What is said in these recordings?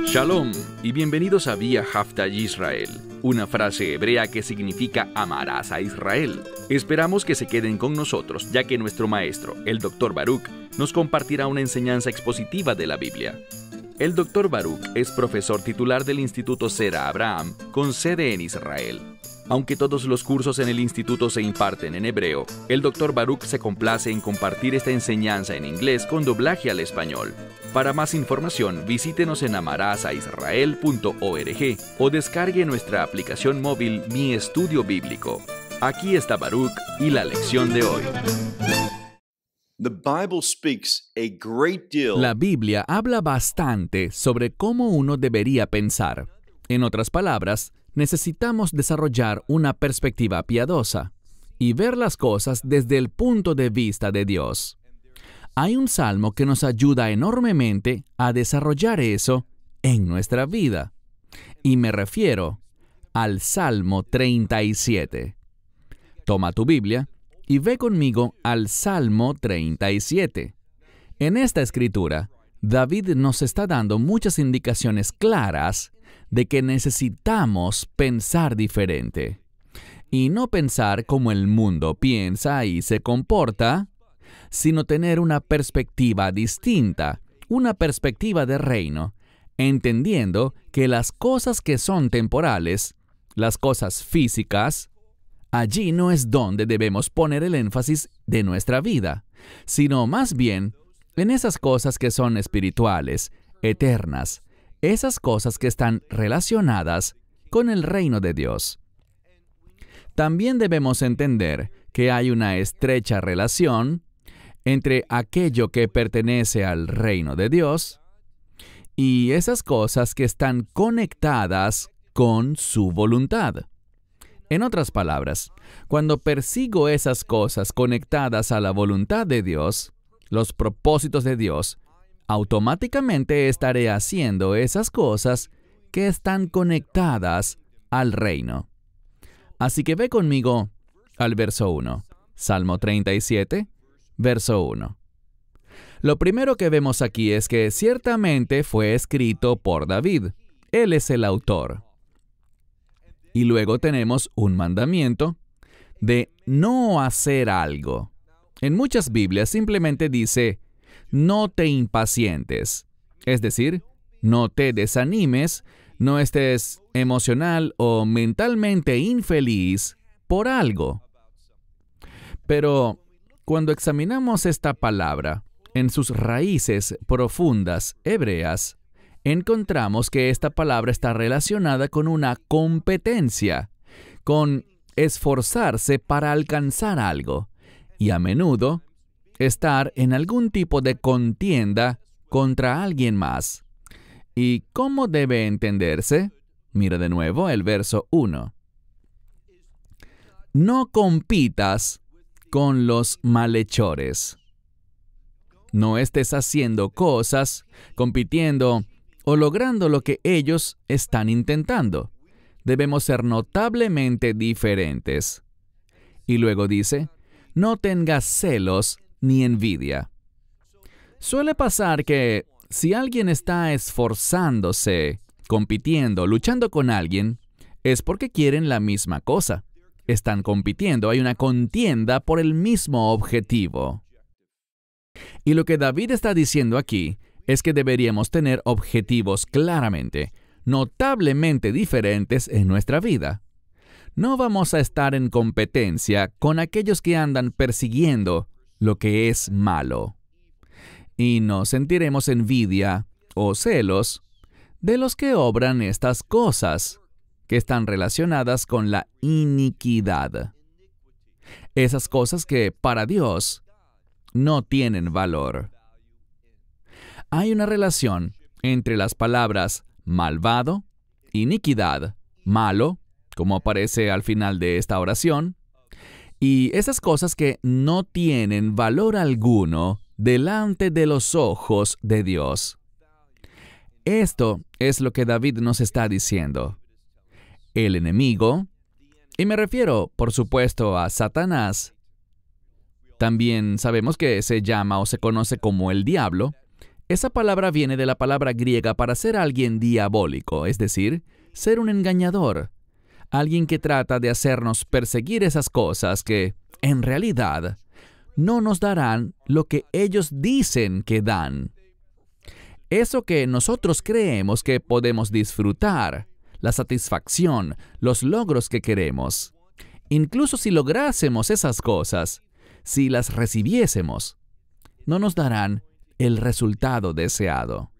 Shalom y bienvenidos a Vía Haftaj Israel, una frase hebrea que significa amarás a Israel. Esperamos que se queden con nosotros, ya que nuestro maestro, el Dr. Baruch, nos compartirá una enseñanza expositiva de la Biblia. El Dr. Baruch es profesor titular del Instituto Zera Abraham, con sede en Israel. Aunque todos los cursos en el instituto se imparten en hebreo, el Dr. Baruch se complace en compartir esta enseñanza en inglés con doblaje al español. Para más información, visítenos en amarasaisrael.org o descargue nuestra aplicación móvil Mi Estudio Bíblico. Aquí está Baruch y la lección de hoy. La Biblia habla bastante sobre cómo uno debería pensar. En otras palabras, necesitamos desarrollar una perspectiva piadosa y ver las cosas desde el punto de vista de Dios. Hay un salmo que nos ayuda enormemente a desarrollar eso en nuestra vida. Y me refiero al Salmo 37. Toma tu Biblia y ve conmigo al Salmo 37. En esta escritura, David nos está dando muchas indicaciones claras de que necesitamos pensar diferente. Y no pensar como el mundo piensa y se comporta, sino tener una perspectiva distinta, una perspectiva de reino, entendiendo que las cosas que son temporales, las cosas físicas, allí no es donde debemos poner el énfasis de nuestra vida, sino más bien en esas cosas que son espirituales, eternas, esas cosas que están relacionadas con el reino de Dios. También debemos entender que hay una estrecha relación entre aquello que pertenece al reino de Dios y esas cosas que están conectadas con su voluntad. En otras palabras, cuando persigo esas cosas conectadas a la voluntad de Dios, los propósitos de Dios, automáticamente estaré haciendo esas cosas que están conectadas al reino. Así que ve conmigo al verso 1, Salmo 37, verso 1. Lo primero que vemos aquí es que ciertamente fue escrito por David. Él es el autor. Y luego tenemos un mandamiento de no hacer algo. En muchas Biblias simplemente dice, no te impacientes. Es decir, no te desanimes, no estés emocional o mentalmente infeliz por algo. Pero cuando examinamos esta palabra en sus raíces profundas hebreas, encontramos que esta palabra está relacionada con una competencia, con esforzarse para alcanzar algo, y a menudo estar en algún tipo de contienda contra alguien más. ¿Y cómo debe entenderse? Mira de nuevo el verso 1. No compitas con los malhechores. No estés haciendo cosas, compitiendo o logrando lo que ellos están intentando. Debemos ser notablemente diferentes. Y luego dice, no tengas celos ni envidia. Suele pasar que si alguien está esforzándose, compitiendo, luchando con alguien, es porque quieren la misma cosa. Están compitiendo, hay una contienda por el mismo objetivo. Y lo que David está diciendo aquí es que deberíamos tener objetivos claramente, notablemente diferentes en nuestra vida. No vamos a estar en competencia con aquellos que andan persiguiendo lo que es malo. Y no sentiremos envidia o celos de los que obran estas cosas que están relacionadas con la iniquidad. Esas cosas que para Dios no tienen valor. Hay una relación entre las palabras malvado, iniquidad, malo, como aparece al final de esta oración, y esas cosas que no tienen valor alguno delante de los ojos de Dios. Esto es lo que David nos está diciendo. El enemigo, y me refiero, por supuesto, a Satanás, también sabemos que se llama o se conoce como el diablo. Esa palabra viene de la palabra griega para ser alguien diabólico, es decir, ser un engañador. Alguien que trata de hacernos perseguir esas cosas que, en realidad, no nos darán lo que ellos dicen que dan. Eso que nosotros creemos que podemos disfrutar, la satisfacción, los logros que queremos. Incluso si lográsemos esas cosas, si las recibiésemos, no nos darán el resultado deseado.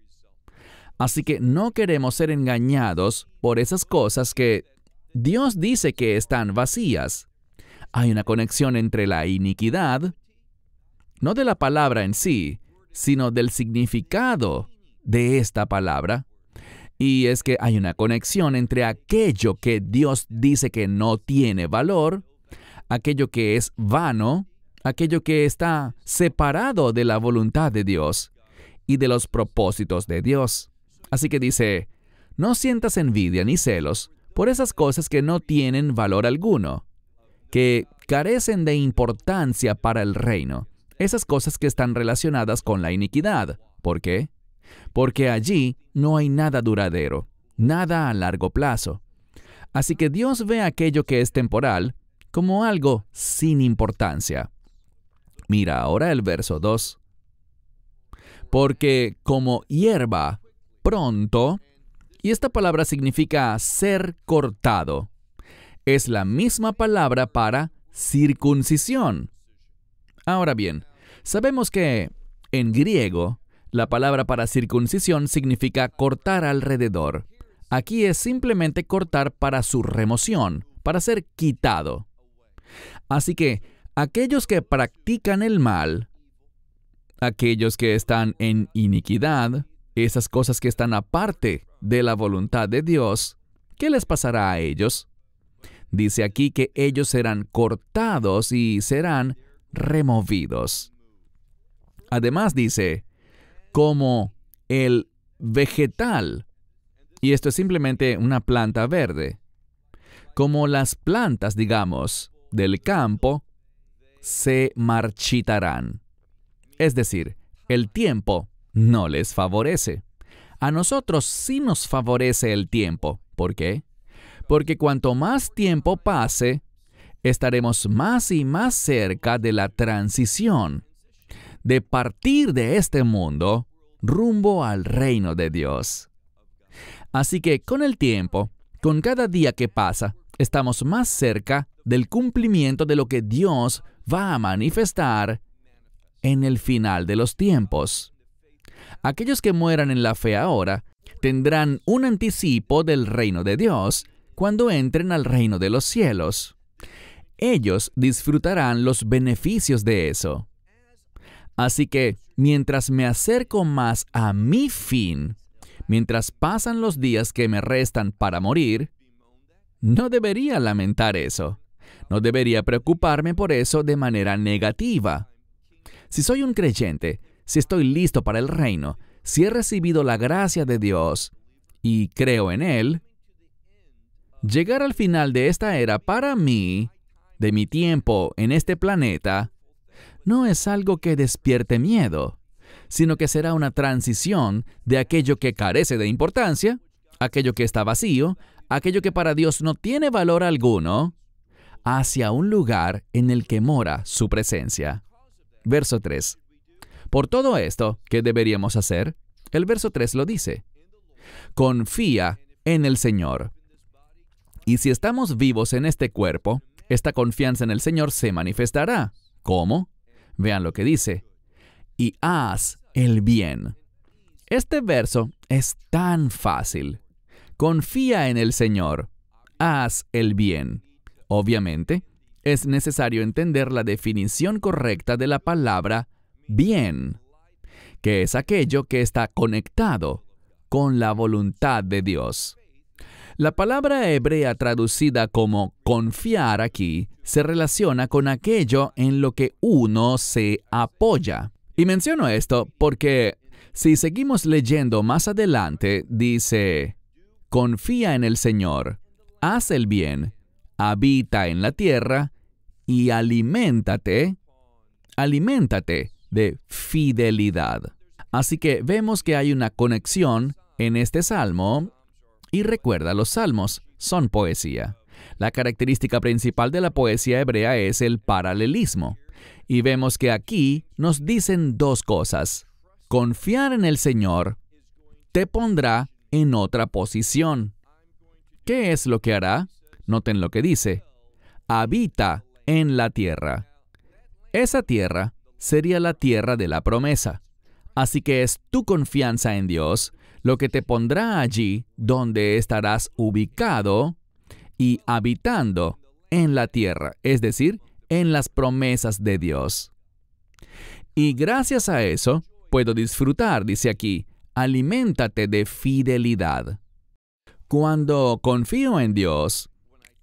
Así que no queremos ser engañados por esas cosas que Dios dice que están vacías. Hay una conexión entre la iniquidad, no de la palabra en sí, sino del significado de esta palabra. Y es que hay una conexión entre aquello que Dios dice que no tiene valor, aquello que es vano, aquello que está separado de la voluntad de Dios y de los propósitos de Dios. Así que dice, no sientas envidia ni celos por esas cosas que no tienen valor alguno, que carecen de importancia para el reino, esas cosas que están relacionadas con la iniquidad. ¿Por qué? Porque allí no hay nada duradero, nada a largo plazo. Así que Dios ve aquello que es temporal como algo sin importancia. Mira ahora el verso 2. Porque como hierba, pronto, y esta palabra significa ser cortado, es la misma palabra para circuncisión. Ahora bien, sabemos que en griego, la palabra para circuncisión significa cortar alrededor. Aquí es simplemente cortar para su remoción, para ser quitado. Así que aquellos que practican el mal, aquellos que están en iniquidad, esas cosas que están aparte de la voluntad de Dios, ¿qué les pasará a ellos? Dice aquí que ellos serán cortados y serán removidos. Además dice, como el vegetal, y esto es simplemente una planta verde, como las plantas, digamos, del campo, se marchitarán. Es decir, el tiempo no les favorece. A nosotros sí nos favorece el tiempo. ¿Por qué? Porque cuanto más tiempo pase, estaremos más y más cerca de la transición, de partir de este mundo rumbo al reino de Dios. Así que con el tiempo, con cada día que pasa, estamos más cerca del cumplimiento de lo que Dios va a manifestar en el final de los tiempos. Aquellos que mueran en la fe ahora tendrán un anticipo del reino de Dios cuando entren al reino de los cielos. Ellos disfrutarán los beneficios de eso. Así que, mientras me acerco más a mi fin, mientras pasan los días que me restan para morir, no debería lamentar eso. No debería preocuparme por eso de manera negativa. Si soy un creyente, si estoy listo para el reino, si he recibido la gracia de Dios y creo en Él, llegar al final de esta era para mí, de mi tiempo en este planeta, no es algo que despierte miedo, sino que será una transición de aquello que carece de importancia, aquello que está vacío, aquello que para Dios no tiene valor alguno, hacia un lugar en el que mora su presencia. Verso 3. Por todo esto, ¿qué deberíamos hacer? El verso 3 lo dice. Confía en el Señor. Y si estamos vivos en este cuerpo, esta confianza en el Señor se manifestará. ¿Cómo? Vean lo que dice. Y haz el bien. Este verso es tan fácil. Confía en el Señor. Haz el bien. Obviamente, es necesario entender la definición correcta de la palabra bien, que es aquello que está conectado con la voluntad de Dios. La palabra hebrea traducida como confiar aquí se relaciona con aquello en lo que uno se apoya. Y menciono esto porque si seguimos leyendo más adelante, dice, confía en el Señor, haz el bien, habita en la tierra y aliméntate aliméntate de fidelidad. Así que vemos que hay una conexión en este salmo. Y recuerda, los salmos son poesía. La característica principal de la poesía hebrea es el paralelismo. Y vemos que aquí nos dicen dos cosas. Confiar en el Señor te pondrá en otra posición. ¿Qué es lo que hará? Noten lo que dice. Habita en la tierra. Esa tierra sería la tierra de la promesa. Así que es tu confianza en Dios lo que te pondrá allí donde estarás ubicado y habitando en la tierra, es decir, en las promesas de Dios. Y gracias a eso, puedo disfrutar, dice aquí, aliméntate de fidelidad. Cuando confío en Dios,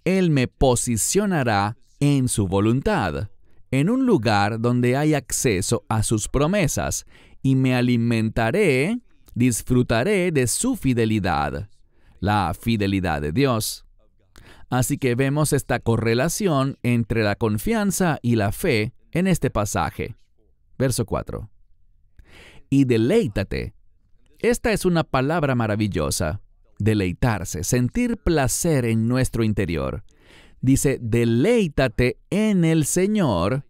Él me posicionará en su voluntad, en un lugar donde hay acceso a sus promesas, y me alimentaré, disfrutaré de su fidelidad, la fidelidad de Dios. Así que vemos esta correlación entre la confianza y la fe en este pasaje. Verso 4. Y deleítate. Esta es una palabra maravillosa. Deleitarse, sentir placer en nuestro interior. Dice, deleítate en el Señor.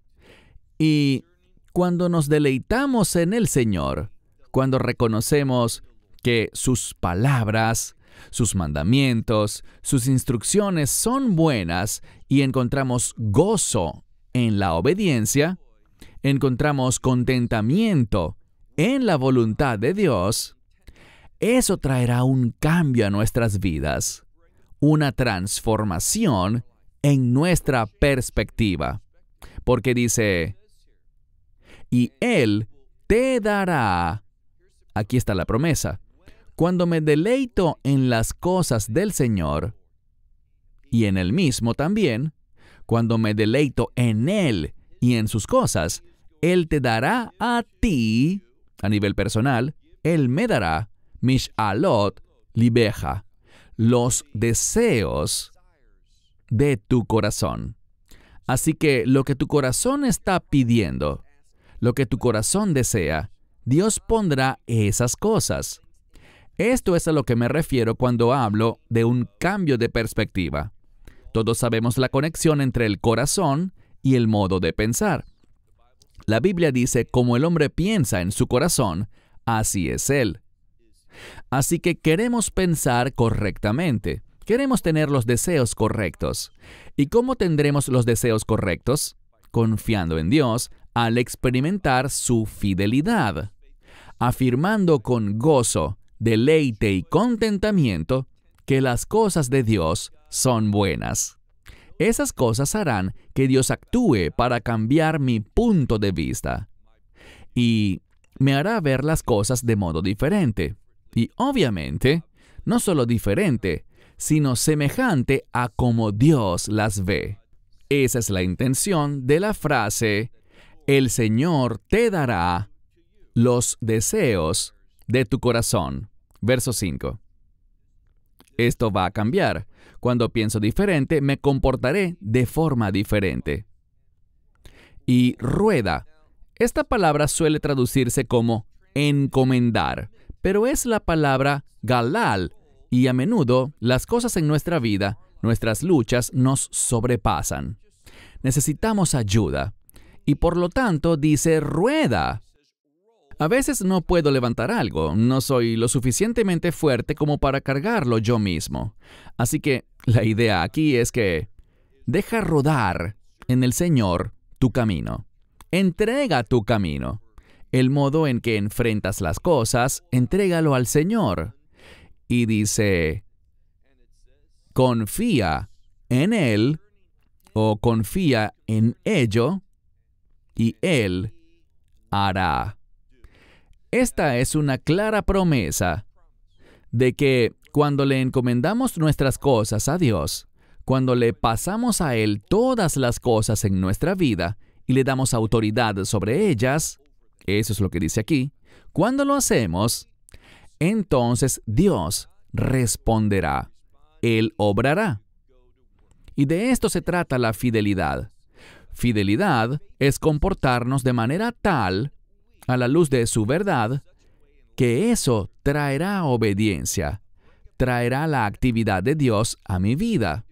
Y cuando nos deleitamos en el Señor, cuando reconocemos que sus palabras, sus mandamientos, sus instrucciones son buenas y encontramos gozo en la obediencia, encontramos contentamiento en la voluntad de Dios, eso traerá un cambio a nuestras vidas, una transformación en nuestra perspectiva. Porque dice, y Él te dará, aquí está la promesa, cuando me deleito en las cosas del Señor, y en Él mismo también, cuando me deleito en Él y en sus cosas, Él te dará a ti, a nivel personal, Él me dará, Mishalot libeja, los deseos de tu corazón. Así que lo que tu corazón está pidiendo, lo que tu corazón desea, Dios pondrá esas cosas. Esto es a lo que me refiero cuando hablo de un cambio de perspectiva. Todos sabemos la conexión entre el corazón y el modo de pensar. La Biblia dice, como el hombre piensa en su corazón, así es él. Así que queremos pensar correctamente. Queremos tener los deseos correctos. ¿Y cómo tendremos los deseos correctos? Confiando en Dios al experimentar su fidelidad, afirmando con gozo, deleite y contentamiento que las cosas de Dios son buenas. Esas cosas harán que Dios actúe para cambiar mi punto de vista y me hará ver las cosas de modo diferente. Y obviamente, no solo diferente, sino semejante a como Dios las ve. Esa es la intención de la frase, el Señor te dará los deseos de tu corazón. Verso 5. Esto va a cambiar. Cuando pienso diferente, me comportaré de forma diferente. Y rueda. Esta palabra suele traducirse como encomendar, pero es la palabra galal, y a menudo las cosas en nuestra vida, nuestras luchas, nos sobrepasan. Necesitamos ayuda, y por lo tanto dice rueda. A veces no puedo levantar algo, no soy lo suficientemente fuerte como para cargarlo yo mismo. Así que la idea aquí es que deja rodar en el Señor tu camino. Entrega tu camino. El modo en que enfrentas las cosas, entrégalo al Señor. Y dice, confía en Él o confía en ello y Él hará. Esta es una clara promesa de que cuando le encomendamos nuestras cosas a Dios, cuando le pasamos a Él todas las cosas en nuestra vida y le damos autoridad sobre ellas, eso es lo que dice aquí, cuando lo hacemos, entonces Dios responderá, Él obrará. Y de esto se trata la fidelidad. Fidelidad es comportarnos de manera tal, a la luz de su verdad, que eso traerá obediencia, traerá la actividad de Dios a mi vida.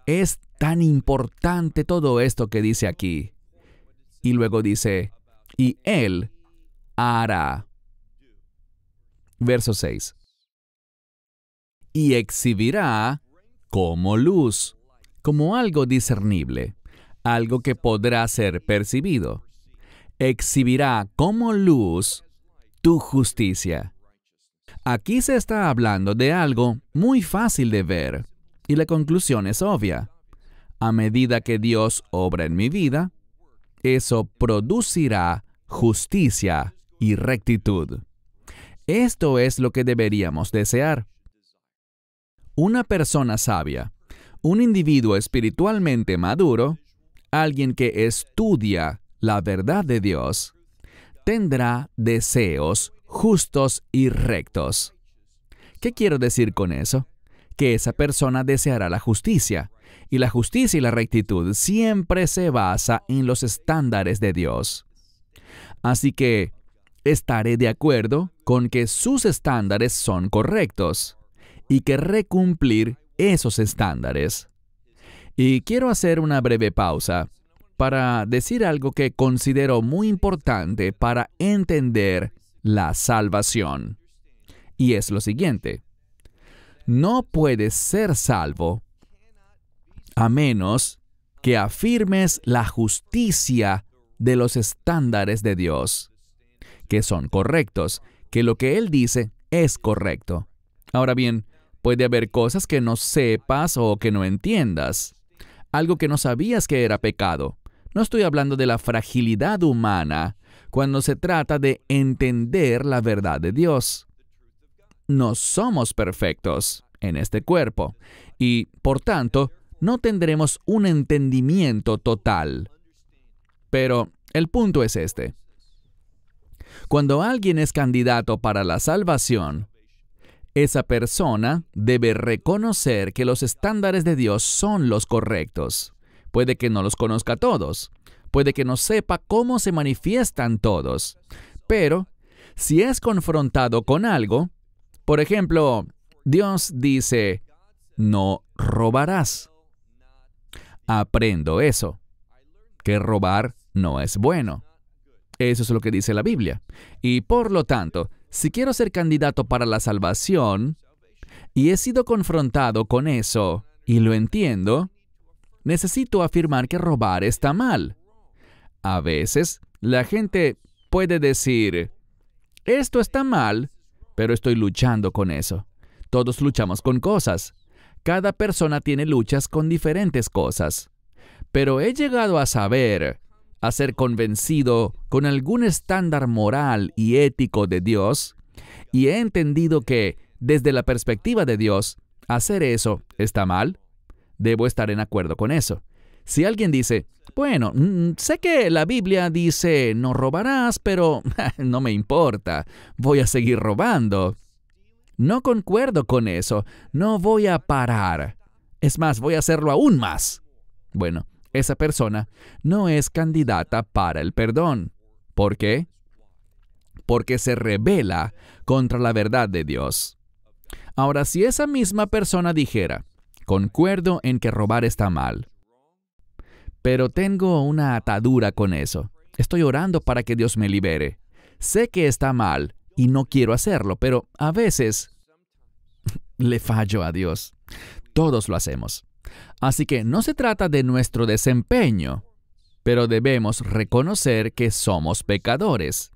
Es tan importante todo esto que dice aquí. Y luego dice, y Él hará. Verso 6. Y exhibirá como luz, como algo discernible, algo que podrá ser percibido. Exhibirá como luz tu justicia. Aquí se está hablando de algo muy fácil de ver, y la conclusión es obvia. A medida que Dios obra en mi vida, eso producirá justicia y rectitud. Esto es lo que deberíamos desear. Una persona sabia, un individuo espiritualmente maduro, alguien que estudia la verdad de Dios, tendrá deseos justos y rectos. ¿Qué quiero decir con eso? Que esa persona deseará la justicia, y la justicia y la rectitud siempre se basa en los estándares de Dios. Así que estaré de acuerdo con que sus estándares son correctos, y querré cumplir esos estándares. Y quiero hacer una breve pausa para decir algo que considero muy importante para entender la salvación. Y es lo siguiente. No puedes ser salvo a menos que afirmes la justicia de los estándares de Dios, que son correctos, que lo que Él dice es correcto. Ahora bien, puede haber cosas que no sepas o que no entiendas, algo que no sabías que era pecado. No estoy hablando de la fragilidad humana cuando se trata de entender la verdad de Dios. No somos perfectos en este cuerpo y, por tanto, no tendremos un entendimiento total. Pero el punto es este. Cuando alguien es candidato para la salvación, esa persona debe reconocer que los estándares de Dios son los correctos. Puede que no los conozca todos, puede que no sepa cómo se manifiestan todos, pero si es confrontado con algo, por ejemplo, Dios dice, no robarás. Aprendo eso, que robar no es bueno. Eso es lo que dice la Biblia. Y por lo tanto, si quiero ser candidato para la salvación, y he sido confrontado con eso, y lo entiendo, necesito afirmar que robar está mal. A veces, la gente puede decir, esto está mal, pero estoy luchando con eso. Todos luchamos con cosas. Cada persona tiene luchas con diferentes cosas. Pero he llegado a saber, a ser convencido con algún estándar moral y ético de Dios, y he entendido que, desde la perspectiva de Dios, hacer eso está mal. Debo estar en acuerdo con eso. Si alguien dice, bueno, sé que la Biblia dice no robarás, pero no me importa, voy a seguir robando. No concuerdo con eso, no voy a parar. Es más, voy a hacerlo aún más. Bueno, esa persona no es candidata para el perdón. ¿Por qué? Porque se rebela contra la verdad de Dios. Ahora, si esa misma persona dijera, concuerdo en que robar está mal, pero tengo una atadura con eso. Estoy orando para que Dios me libere. Sé que está mal y no quiero hacerlo, pero a veces le fallo a Dios. Todos lo hacemos. Así que no se trata de nuestro desempeño, pero debemos reconocer que somos pecadores.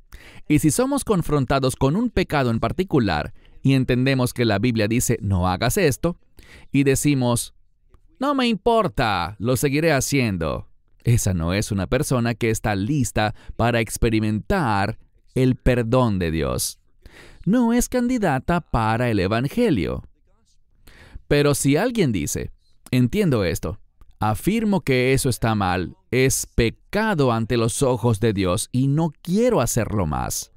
Y si somos confrontados con un pecado en particular y entendemos que la Biblia dice no hagas esto, y decimos, no me importa, lo seguiré haciendo. Esa no es una persona que está lista para experimentar el perdón de Dios. No es candidata para el Evangelio. Pero si alguien dice, entiendo esto, afirmo que eso está mal, es pecado ante los ojos de Dios y no quiero hacerlo más.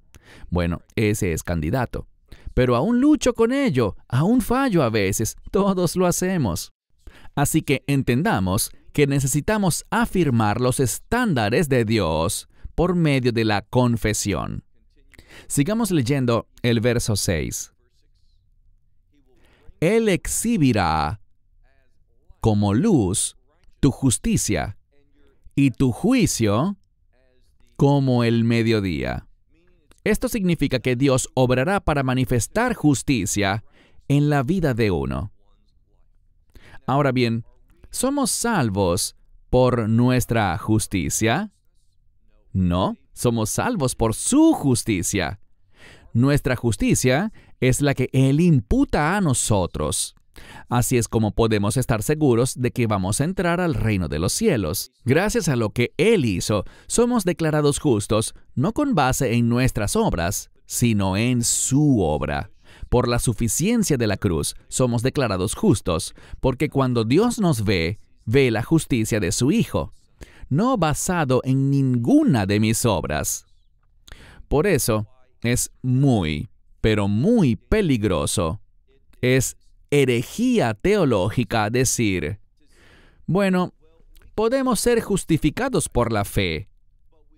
Bueno, ese es candidato. Pero aún lucho con ello, aún fallo a veces, todos lo hacemos. Así que entendamos que necesitamos afirmar los estándares de Dios por medio de la confesión. Sigamos leyendo el verso 6. Él exhibirá como luz tu justicia y tu juicio como el mediodía. Esto significa que Dios obrará para manifestar justicia en la vida de uno. Ahora bien, ¿somos salvos por nuestra justicia? No, somos salvos por su justicia. Nuestra justicia es la que Él imputa a nosotros. Así es como podemos estar seguros de que vamos a entrar al reino de los cielos. Gracias a lo que Él hizo, somos declarados justos, no con base en nuestras obras, sino en su obra. Por la suficiencia de la cruz, somos declarados justos, porque cuando Dios nos ve, ve la justicia de su Hijo, no basado en ninguna de mis obras. Por eso, es muy, pero muy peligroso. Es herejía teológica decir, bueno, podemos ser justificados por la fe,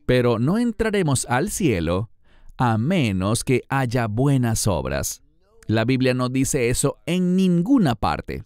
pero no entraremos al cielo a menos que haya buenas obras. La Biblia no dice eso en ninguna parte.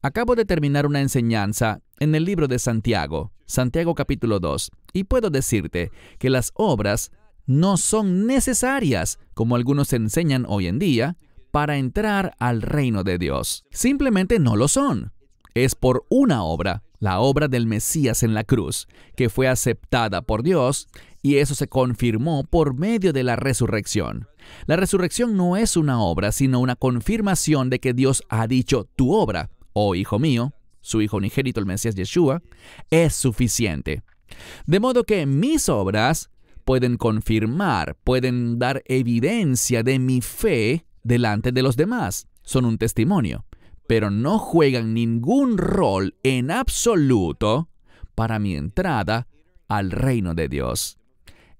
Acabo de terminar una enseñanza en el libro de Santiago, Santiago capítulo 2, y puedo decirte que las obras no son necesarias, como algunos enseñan hoy en día, para entrar al reino de Dios. Simplemente no lo son. Es por una obra, la obra del Mesías en la cruz, que fue aceptada por Dios, y eso se confirmó por medio de la resurrección. La resurrección no es una obra, sino una confirmación de que Dios ha dicho, tu obra, oh Hijo mío, su Hijo unigénito, el Mesías Yeshua, es suficiente. De modo que mis obras pueden confirmar, pueden dar evidencia de mi fe delante de los demás. Son un testimonio, pero no juegan ningún rol en absoluto para mi entrada al reino de Dios.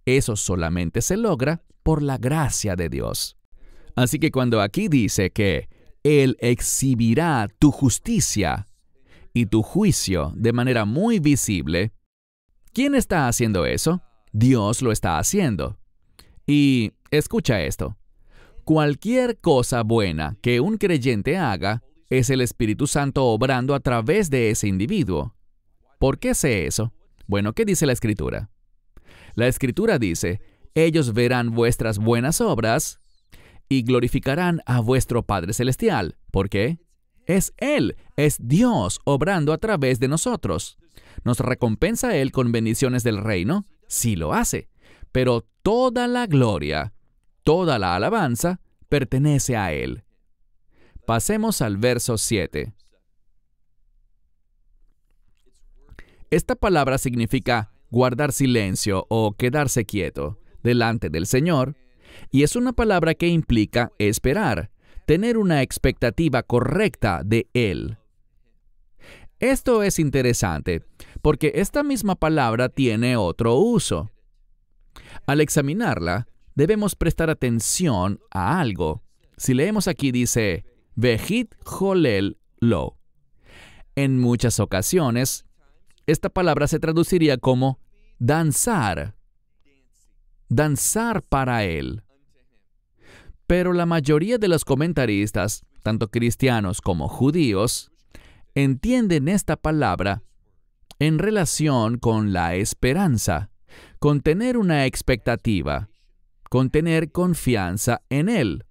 Eso solamente se logra por la gracia de Dios. Así que cuando aquí dice que Él exhibirá tu justicia y tu juicio de manera muy visible, ¿quién está haciendo eso? Dios lo está haciendo. Y escucha esto. Cualquier cosa buena que un creyente haga es el Espíritu Santo obrando a través de ese individuo. ¿Por qué sé eso? Bueno, ¿qué dice la Escritura? La Escritura dice, ellos verán vuestras buenas obras y glorificarán a vuestro Padre Celestial. ¿Por qué? Es Él, es Dios obrando a través de nosotros. ¿Nos recompensa Él con bendiciones del reino? Sí lo hace, pero toda la gloria, toda la alabanza pertenece a Él. Pasemos al verso 7. Esta palabra significa guardar silencio o quedarse quieto delante del Señor, y es una palabra que implica esperar, tener una expectativa correcta de Él. Esto es interesante, porque esta misma palabra tiene otro uso. Al examinarla, debemos prestar atención a algo. Si leemos aquí dice, Vejit Jolel Lo. En muchas ocasiones, esta palabra se traduciría como danzar. Danzar para Él. Pero la mayoría de los comentaristas, tanto cristianos como judíos, entienden esta palabra en relación con la esperanza, con tener una expectativa, con tener confianza en Él.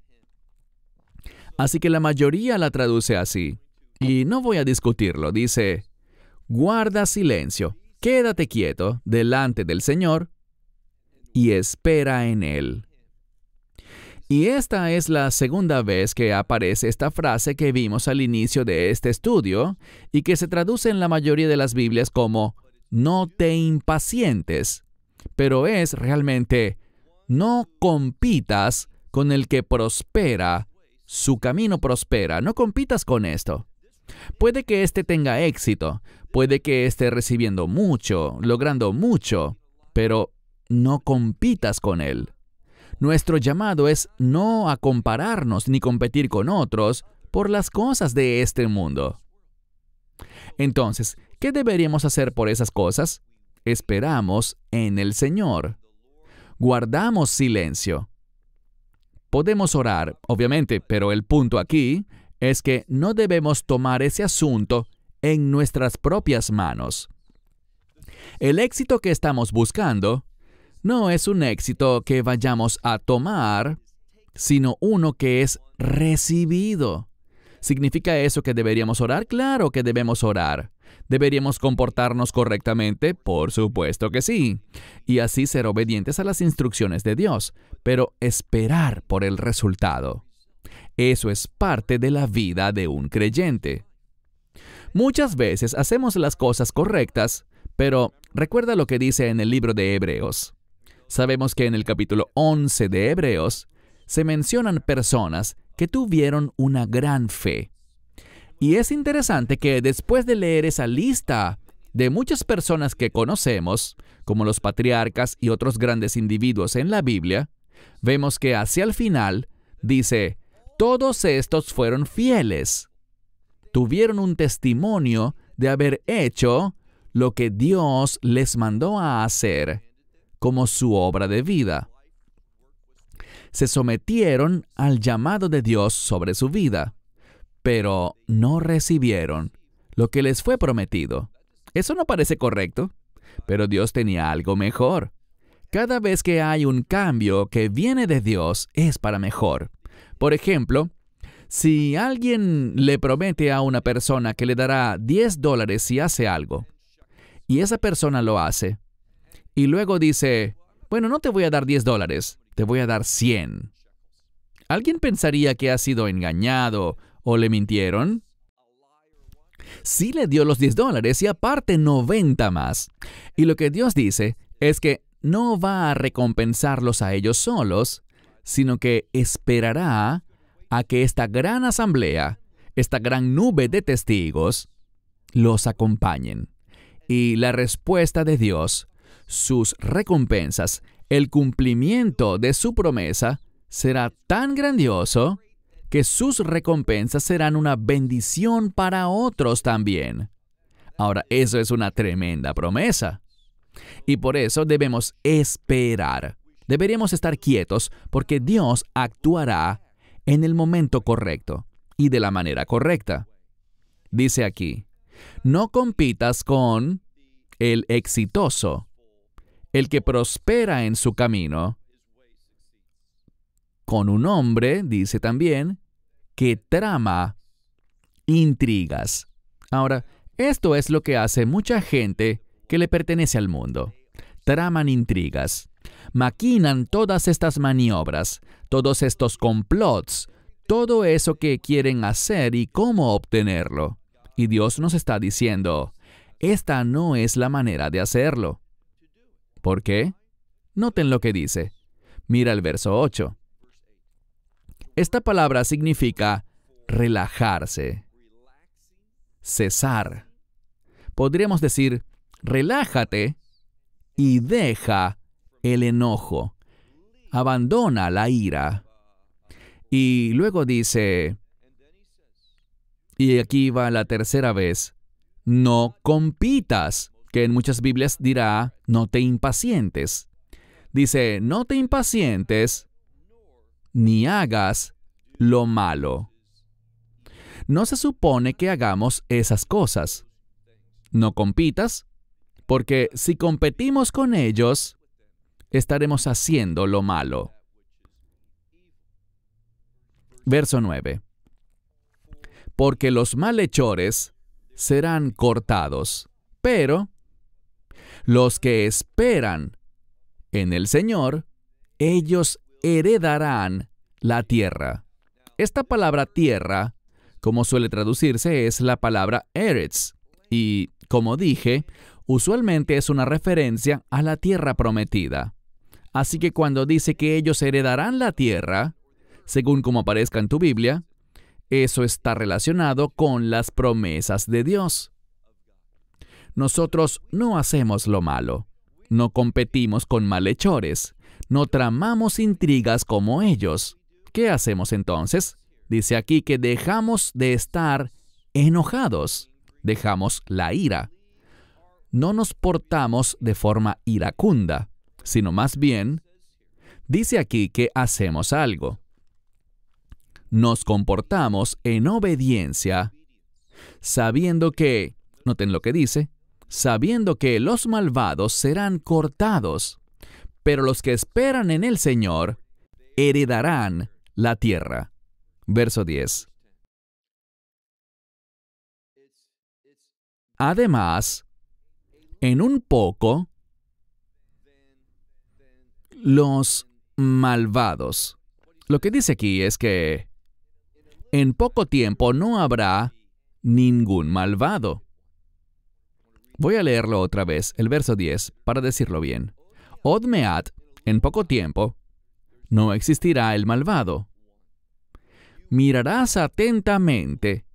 Así que la mayoría la traduce así, y no voy a discutirlo. Dice, guarda silencio, quédate quieto delante del Señor y espera en Él. Y esta es la segunda vez que aparece esta frase que vimos al inicio de este estudio y que se traduce en la mayoría de las Biblias como no te impacientes, pero es realmente no compitas con el que prospera, su camino prospera, no compitas con esto. Puede que éste tenga éxito, puede que esté recibiendo mucho, logrando mucho, pero no compitas con él. Nuestro llamado es no a compararnos ni competir con otros por las cosas de este mundo. Entonces, ¿qué deberíamos hacer por esas cosas? Esperamos en el Señor. Guardamos silencio. Podemos orar, obviamente, pero el punto aquí es que no debemos tomar ese asunto en nuestras propias manos. El éxito que estamos buscando no es un éxito que vayamos a tomar, sino uno que es recibido. ¿Significa eso que deberíamos orar? Claro que debemos orar. ¿Deberíamos comportarnos correctamente? Por supuesto que sí. Y así ser obedientes a las instrucciones de Dios, pero esperar por el resultado. Eso es parte de la vida de un creyente. Muchas veces hacemos las cosas correctas, pero recuerda lo que dice en el libro de Hebreos. Sabemos que en el capítulo 11 de Hebreos se mencionan personas que tuvieron una gran fe. Y es interesante que después de leer esa lista de muchas personas que conocemos, como los patriarcas y otros grandes individuos en la Biblia, vemos que hacia el final dice, todos estos fueron fieles. Tuvieron un testimonio de haber hecho lo que Dios les mandó a hacer como su obra de vida. Se sometieron al llamado de Dios sobre su vida, pero no recibieron lo que les fue prometido. Eso no parece correcto, pero Dios tenía algo mejor. Cada vez que hay un cambio que viene de Dios, es para mejor. Por ejemplo, si alguien le promete a una persona que le dará $10 si hace algo, y esa persona lo hace, y luego dice, bueno, no te voy a dar $10, te voy a dar 100. ¿Alguien pensaría que ha sido engañado o le mintieron? Sí le dio los $10 y aparte 90 más. Y lo que Dios dice es que no va a recompensarlos a ellos solos, sino que esperará a que esta gran asamblea, esta gran nube de testigos, los acompañen. Y la respuesta de Dios, sus recompensas, el cumplimiento de su promesa, será tan grandioso que sus recompensas serán una bendición para otros también. Ahora, eso es una tremenda promesa. Y por eso debemos esperar. Deberíamos estar quietos porque Dios actuará en el momento correcto y de la manera correcta. Dice aquí, no compitas con el exitoso, el que prospera en su camino, con un hombre, dice también, que trama intrigas. Ahora, esto es lo que hace mucha gente que le pertenece al mundo. Traman intrigas. Maquinan todas estas maniobras, todos estos complots, todo eso que quieren hacer y cómo obtenerlo. Y Dios nos está diciendo, esta no es la manera de hacerlo. ¿Por qué? Noten lo que dice. Mira el verso 8. Esta palabra significa relajarse, cesar. Podríamos decir, relájate y deja el enojo. Abandona la ira. Y luego dice, y aquí va la tercera vez, no compitas, que en muchas Biblias dirá, no te impacientes. Dice, no te impacientes, ni hagas lo malo. No se supone que hagamos esas cosas. No compitas, porque si competimos con ellos, estaremos haciendo lo malo. Verso 9. Porque los malhechores serán cortados, pero los que esperan en el Señor, ellos heredarán la tierra. Esta palabra tierra, como suele traducirse, es la palabra eretz. Y, como dije, usualmente es una referencia a la tierra prometida. Así que cuando dice que ellos heredarán la tierra, según como aparezca en tu Biblia, eso está relacionado con las promesas de Dios. Nosotros no hacemos lo malo, no competimos con malhechores, no tramamos intrigas como ellos. ¿Qué hacemos entonces? Dice aquí que dejamos de estar enojados. dejamos la ira. No nos portamos de forma iracunda, sino más bien, dice aquí que hacemos algo. Nos comportamos en obediencia, sabiendo que, noten lo que dice, sabiendo que los malvados serán cortados, pero los que esperan en el Señor heredarán la tierra. Verso 10. Además, en un poco, los malvados. Lo que dice aquí es que en poco tiempo no habrá ningún malvado. Voy a leerlo otra vez, el verso 10, para decirlo bien. Od meat, en poco tiempo, no existirá el malvado. Mirarás atentamente,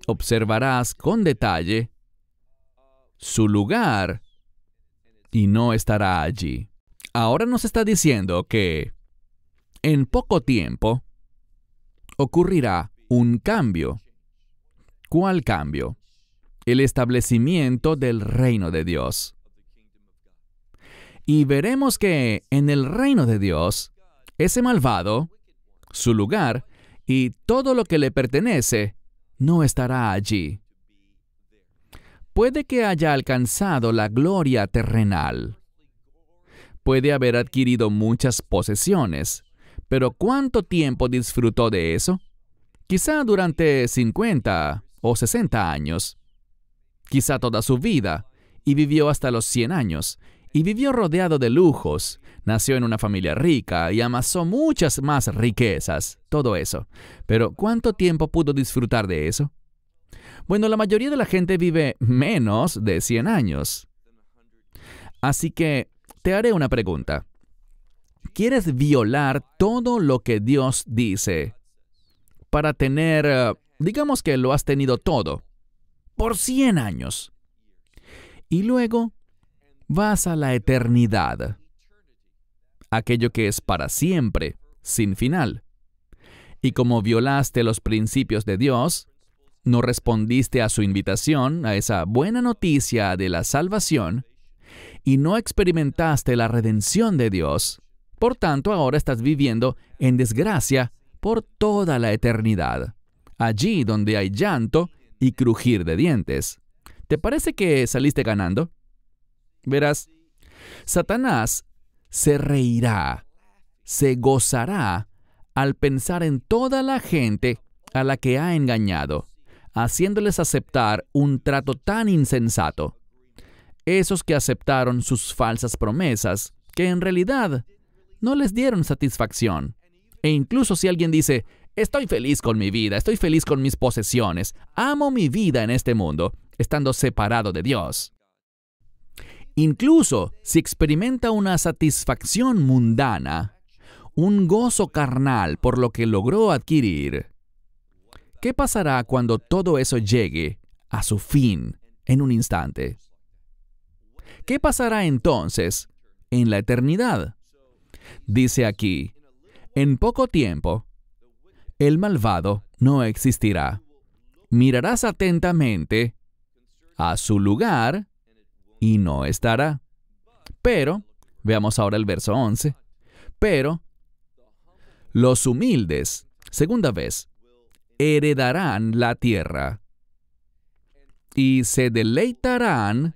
observarás con detalle su lugar y no estará allí. Ahora nos está diciendo que en poco tiempo ocurrirá un cambio. ¿Cuál cambio? El establecimiento del reino de Dios. Y veremos que en el reino de Dios, ese malvado, su lugar y todo lo que le pertenece, no estará allí. Puede que haya alcanzado la gloria terrenal. Puede haber adquirido muchas posesiones, pero ¿cuánto tiempo disfrutó de eso? Quizá durante 50 o 60 años. Quizá toda su vida, y vivió hasta los 100 años, y vivió rodeado de lujos, nació en una familia rica y amasó muchas más riquezas, todo eso. Pero ¿cuánto tiempo pudo disfrutar de eso? Bueno, la mayoría de la gente vive menos de 100 años. Así que te haré una pregunta. ¿Quieres violar todo lo que Dios dice para tener, digamos que lo has tenido todo, por 100 años? Y luego vas a la eternidad, aquello que es para siempre, sin final. Y como violaste los principios de Dios, no respondiste a su invitación, a esa buena noticia de la salvación, y no experimentaste la redención de Dios, por tanto ahora estás viviendo en desgracia por toda la eternidad, allí donde hay llanto y crujir de dientes. ¿Te parece que saliste ganando? Verás, Satanás se reirá, se gozará al pensar en toda la gente a la que ha engañado, haciéndoles aceptar un trato tan insensato. Esos que aceptaron sus falsas promesas, que en realidad no les dieron satisfacción. E incluso si alguien dice, estoy feliz con mi vida, estoy feliz con mis posesiones, amo mi vida en este mundo, estando separado de Dios. Incluso si experimenta una satisfacción mundana, un gozo carnal por lo que logró adquirir, ¿qué pasará cuando todo eso llegue a su fin en un instante? ¿Qué pasará entonces en la eternidad? Dice aquí, en poco tiempo, el malvado no existirá. Mirarás atentamente a su lugar y no estará. Pero, veamos ahora el verso 11, pero los humildes, segunda vez, heredarán la tierra y se deleitarán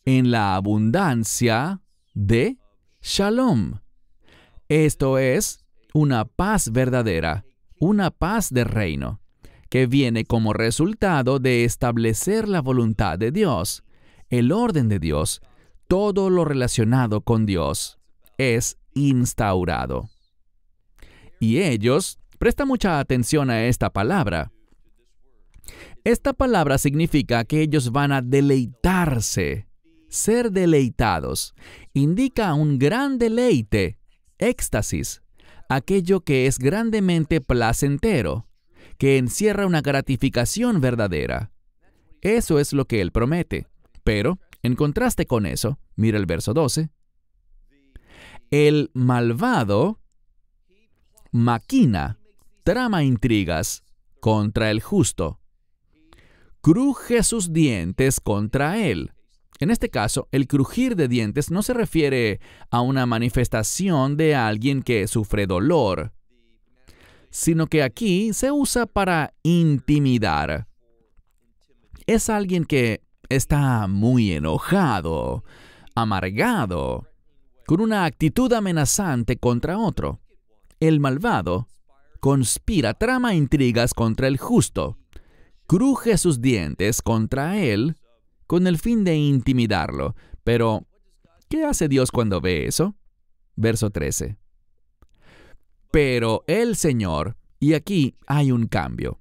en la abundancia de Shalom. Esto es una paz verdadera, una paz de reino, que viene como resultado de establecer la voluntad de Dios, el orden de Dios, todo lo relacionado con Dios es instaurado. Y ellos, presta mucha atención a esta palabra. Esta palabra significa que ellos van a deleitarse. Ser deleitados indica un gran deleite, éxtasis, aquello que es grandemente placentero, que encierra una gratificación verdadera. Eso es lo que Él promete. Pero, en contraste con eso, mira el verso 12. El malvado maquina, trama intrigas contra el justo. cruje sus dientes contra él. En este caso, el crujir de dientes no se refiere a una manifestación de alguien que sufre dolor, sino que aquí se usa para intimidar. Es alguien que está muy enojado, amargado, con una actitud amenazante contra otro. El malvado conspira, trama intrigas contra el justo, cruje sus dientes contra él con el fin de intimidarlo. Pero, ¿qué hace Dios cuando ve eso? Verso 13. Pero el Señor, y aquí hay un cambio.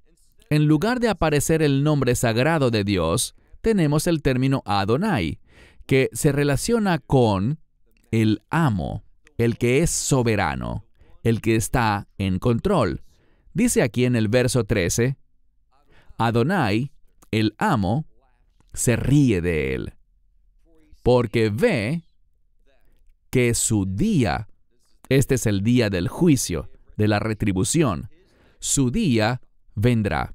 En lugar de aparecer el nombre sagrado de Dios, tenemos el término Adonai, que se relaciona con el amo, el que es soberano, el que está en control. Dice aquí en el verso 13, Adonai, el amo, se ríe de él, porque ve que su día, este es el día del juicio, de la retribución, su día vendrá.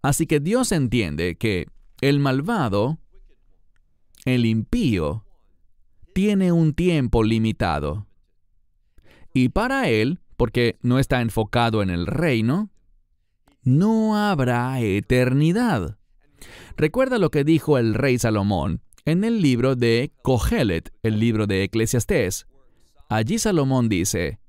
Así que Dios entiende que el malvado, el impío, tiene un tiempo limitado. Y para él, porque no está enfocado en el reino, no habrá eternidad. Recuerda lo que dijo el rey Salomón en el libro de Cogelet, el libro de Eclesiastés. Allí Salomón dice,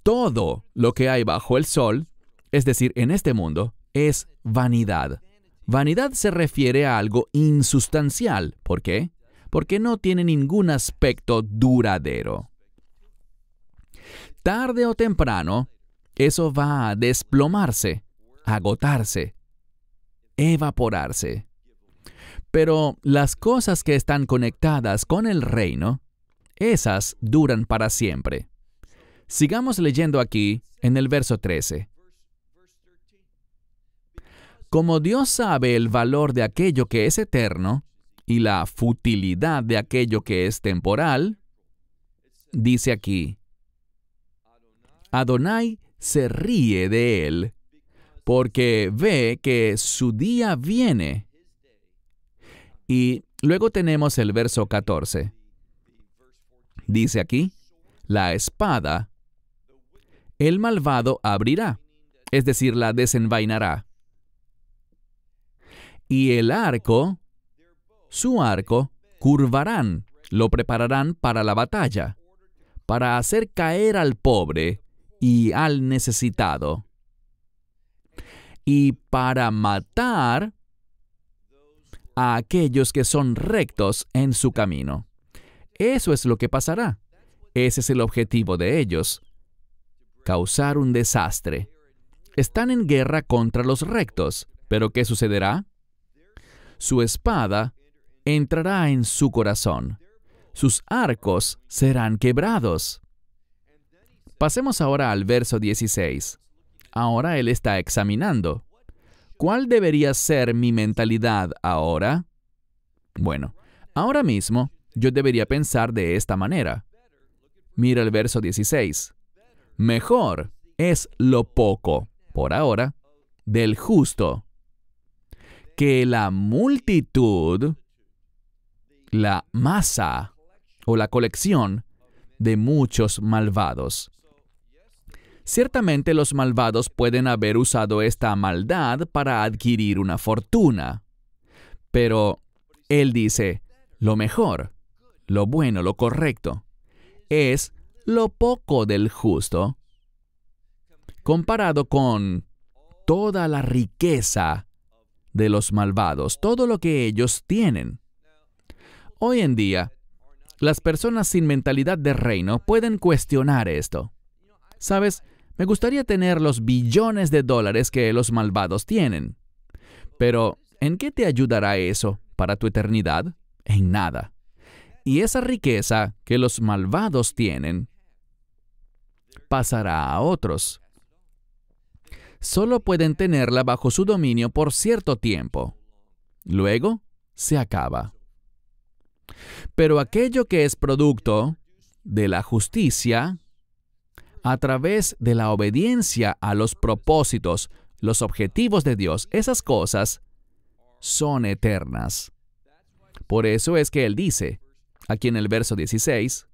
todo lo que hay bajo el sol, es decir, en este mundo, es vanidad. Vanidad se refiere a algo insustancial. ¿Por qué? Porque no tiene ningún aspecto duradero. Tarde o temprano, eso va a desplomarse, agotarse, evaporarse. Pero las cosas que están conectadas con el reino, esas duran para siempre. Sigamos leyendo aquí en el verso 13. Como Dios sabe el valor de aquello que es eterno y la futilidad de aquello que es temporal, dice aquí, Adonai se ríe de él, porque ve que su día viene. Y luego tenemos el verso 14. Dice aquí, la espada, el malvado abrirá, es decir, la desenvainará. Y el arco, su arco, curvarán, lo prepararán para la batalla, para hacer caer al pobre y al necesitado, y para matar a aquellos que son rectos en su camino. Eso es lo que pasará. Ese es el objetivo de ellos, causar un desastre. Están en guerra contra los rectos, pero ¿qué sucederá? Su espada entrará en su corazón. Sus arcos serán quebrados. Pasemos ahora al verso 16. Ahora él está examinando. ¿Cuál debería ser mi mentalidad ahora? Bueno, ahora mismo yo debería pensar de esta manera. Mira el verso 16. Mejor es lo poco, por ahora, del justo, que la multitud, la masa o la colección de muchos malvados. Ciertamente los malvados pueden haber usado esta maldad para adquirir una fortuna. Pero él dice, lo mejor, lo bueno, lo correcto, es lo poco del justo, comparado con toda la riqueza de los malvados, todo lo que ellos tienen. Hoy en día, las personas sin mentalidad de reino pueden cuestionar esto. ¿Sabes? Me gustaría tener los billones de dólares que los malvados tienen. Pero, ¿en qué te ayudará eso para tu eternidad? En nada. Y esa riqueza que los malvados tienen pasará a otros. Solo pueden tenerla bajo su dominio por cierto tiempo. Luego, se acaba. Pero aquello que es producto de la justicia, a través de la obediencia a los propósitos, los objetivos de Dios, esas cosas son eternas. Por eso es que Él dice, aquí en el verso 16,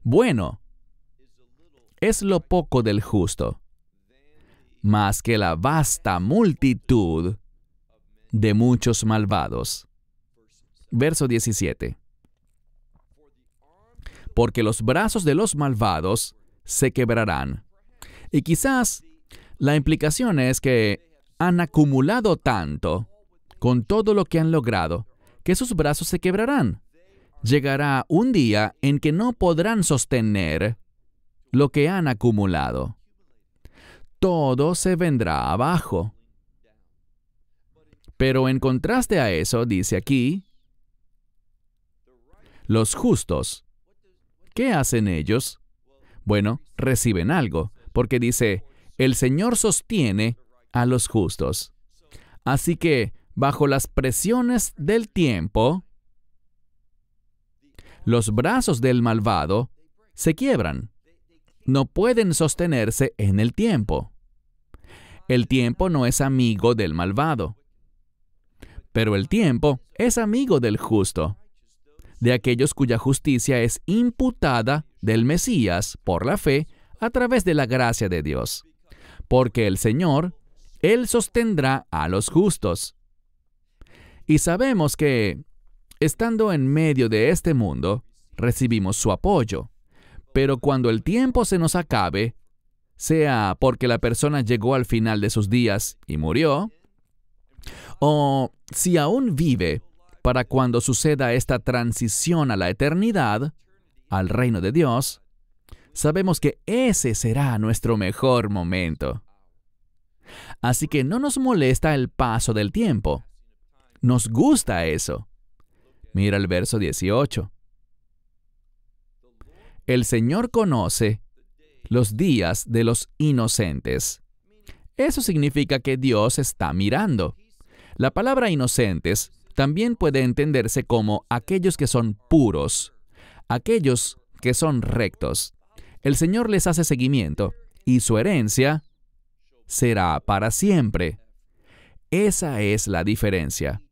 bueno es lo poco del justo, más que la vasta multitud de muchos malvados. Verso 17. Porque los brazos de los malvados se quebrarán. Y quizás la implicación es que han acumulado tanto con todo lo que han logrado, que sus brazos se quebrarán. Llegará un día en que no podrán sostener lo que han acumulado. Todo se vendrá abajo. Pero en contraste a eso, dice aquí, los justos, ¿qué hacen ellos? Bueno, reciben algo, porque dice, el Señor sostiene a los justos. Así que, bajo las presiones del tiempo, los brazos del malvado se quiebran. No pueden sostenerse en el tiempo. El tiempo no es amigo del malvado, pero el tiempo es amigo del justo, de aquellos cuya justicia es imputada del Mesías por la fe a través de la gracia de Dios. Porque el Señor, Él sostendrá a los justos. Y sabemos que, estando en medio de este mundo, recibimos su apoyo. Pero cuando el tiempo se nos acabe, sea porque la persona llegó al final de sus días y murió, o si aún vive para cuando suceda esta transición a la eternidad, al reino de Dios, sabemos que ese será nuestro mejor momento. Así que no nos molesta el paso del tiempo. Nos gusta eso. Mira el verso 18. El Señor conoce los días de los inocentes. Eso significa que Dios está mirando. La palabra inocentes también puede entenderse como aquellos que son puros, aquellos que son rectos. El Señor les hace seguimiento y su herencia será para siempre. Esa es la diferencia.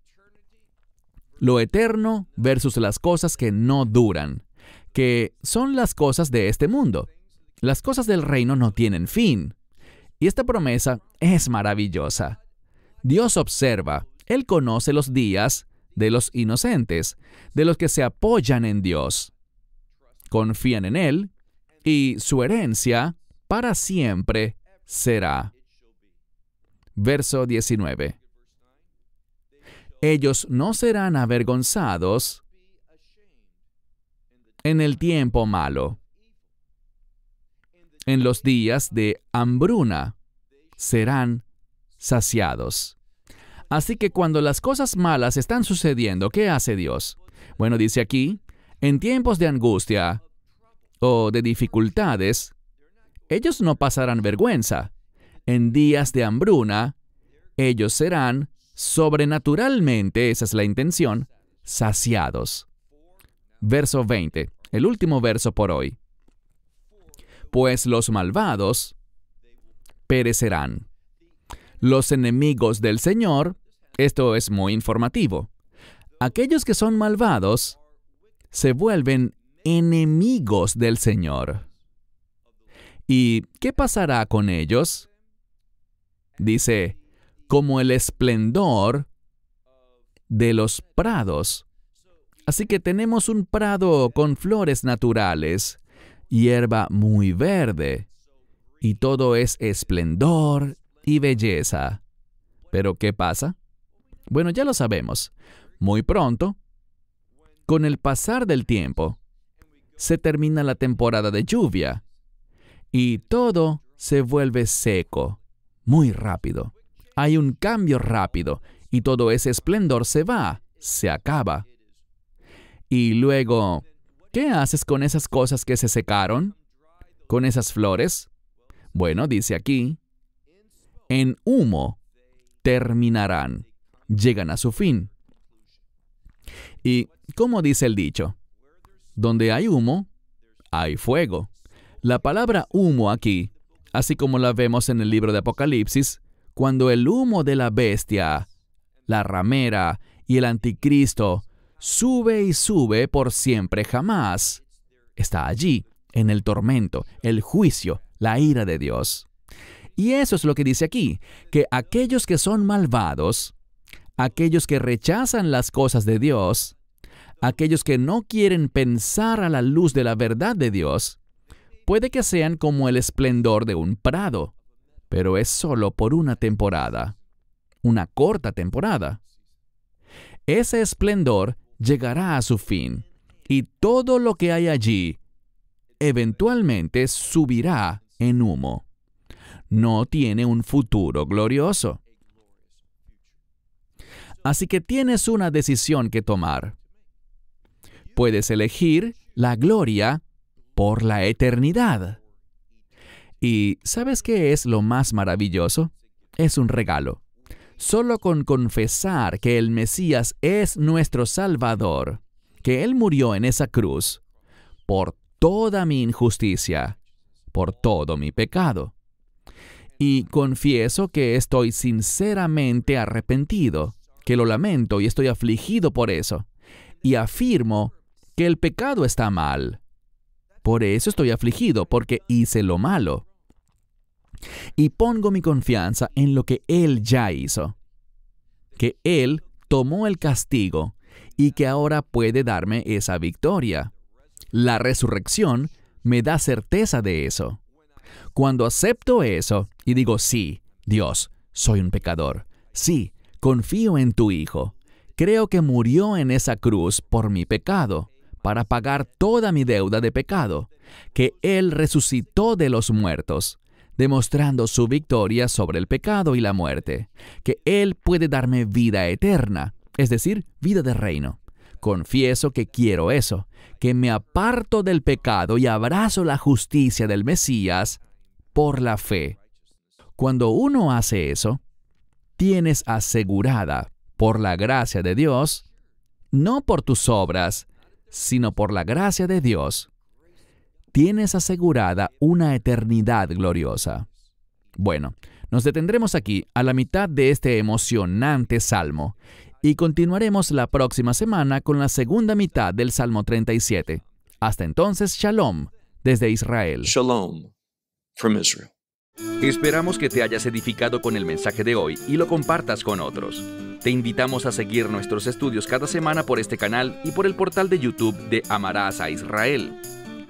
Lo eterno versus las cosas que no duran, que son las cosas de este mundo. Las cosas del reino no tienen fin. Y esta promesa es maravillosa. Dios observa, Él conoce los días de los inocentes, de los que se apoyan en Dios, confían en Él, y su herencia para siempre será. Verso 19. Ellos no serán avergonzados en el tiempo malo. En los días de hambruna serán saciados. Así que cuando las cosas malas están sucediendo, ¿qué hace Dios? Bueno, dice aquí, en tiempos de angustia o de dificultades, ellos no pasarán vergüenza. En días de hambruna, ellos serán sobrenaturalmente, esa es la intención, saciados. Verso 20, el último verso por hoy. Pues los malvados perecerán. Los enemigos del Señor, esto es muy informativo. Aquellos que son malvados se vuelven enemigos del Señor. ¿Y qué pasará con ellos? Dice, como el esplendor de los prados. Así que tenemos un prado con flores naturales, hierba muy verde, y todo es esplendor y belleza. ¿Pero qué pasa? Bueno, ya lo sabemos. Muy pronto, con el pasar del tiempo, se termina la temporada de lluvia, y todo se vuelve seco, muy rápido. Hay un cambio rápido, y todo ese esplendor se va, se acaba. Y luego, ¿qué haces con esas cosas que se secaron? ¿Con esas flores? Bueno, dice aquí, en humo terminarán, llegan a su fin. Y, ¿cómo dice el dicho? Donde hay humo, hay fuego. La palabra humo aquí, así como la vemos en el libro de Apocalipsis, cuando el humo de la bestia, la ramera y el anticristo sube y sube por siempre jamás, está allí, en el tormento, el juicio, la ira de Dios. Y eso es lo que dice aquí, que aquellos que son malvados, aquellos que rechazan las cosas de Dios, aquellos que no quieren pensar a la luz de la verdad de Dios, puede que sean como el esplendor de un prado, pero es solo por una temporada, una corta temporada. Ese esplendor llegará a su fin, y todo lo que hay allí eventualmente subirá en humo. No tiene un futuro glorioso. Así que tienes una decisión que tomar. Puedes elegir la gloria por la eternidad. ¿Y sabes qué es lo más maravilloso? Es un regalo. Solo con confesar que el Mesías es nuestro Salvador, que Él murió en esa cruz por toda mi injusticia, por todo mi pecado. Y confieso que estoy sinceramente arrepentido, que lo lamento y estoy afligido por eso. Y afirmo que el pecado está mal. Por eso estoy afligido, porque hice lo malo. Y pongo mi confianza en lo que Él ya hizo. Que Él tomó el castigo y que ahora puede darme esa victoria. La resurrección me da certeza de eso. Cuando acepto eso y digo, sí, Dios, soy un pecador. Sí, confío en tu Hijo. Creo que murió en esa cruz por mi pecado, para pagar toda mi deuda de pecado, que Él resucitó de los muertos, demostrando su victoria sobre el pecado y la muerte, que Él puede darme vida eterna, es decir, vida de reino. Confieso que quiero eso, que me aparto del pecado y abrazo la justicia del Mesías por la fe. Cuando uno hace eso, tienes asegurada, por la gracia de Dios, no por tus obras, sino por la gracia de Dios, tienes asegurada una eternidad gloriosa. Bueno, nos detendremos aquí a la mitad de este emocionante salmo y continuaremos la próxima semana con la segunda mitad del Salmo 37. Hasta entonces, Shalom, desde Israel. Shalom from Israel. Esperamos que te hayas edificado con el mensaje de hoy y lo compartas con otros. Te invitamos a seguir nuestros estudios cada semana por este canal y por el portal de YouTube de Amarás a Israel.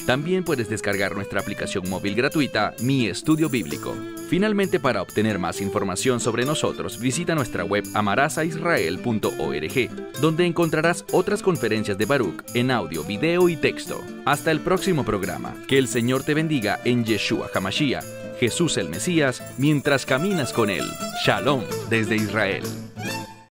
También puedes descargar nuestra aplicación móvil gratuita, Mi Estudio Bíblico. Finalmente, para obtener más información sobre nosotros, visita nuestra web amarasaisrael.org, donde encontrarás otras conferencias de Baruch en audio, video y texto. Hasta el próximo programa. Que el Señor te bendiga en Yeshua HaMashiach, Jesús el Mesías, mientras caminas con Él. Shalom desde Israel.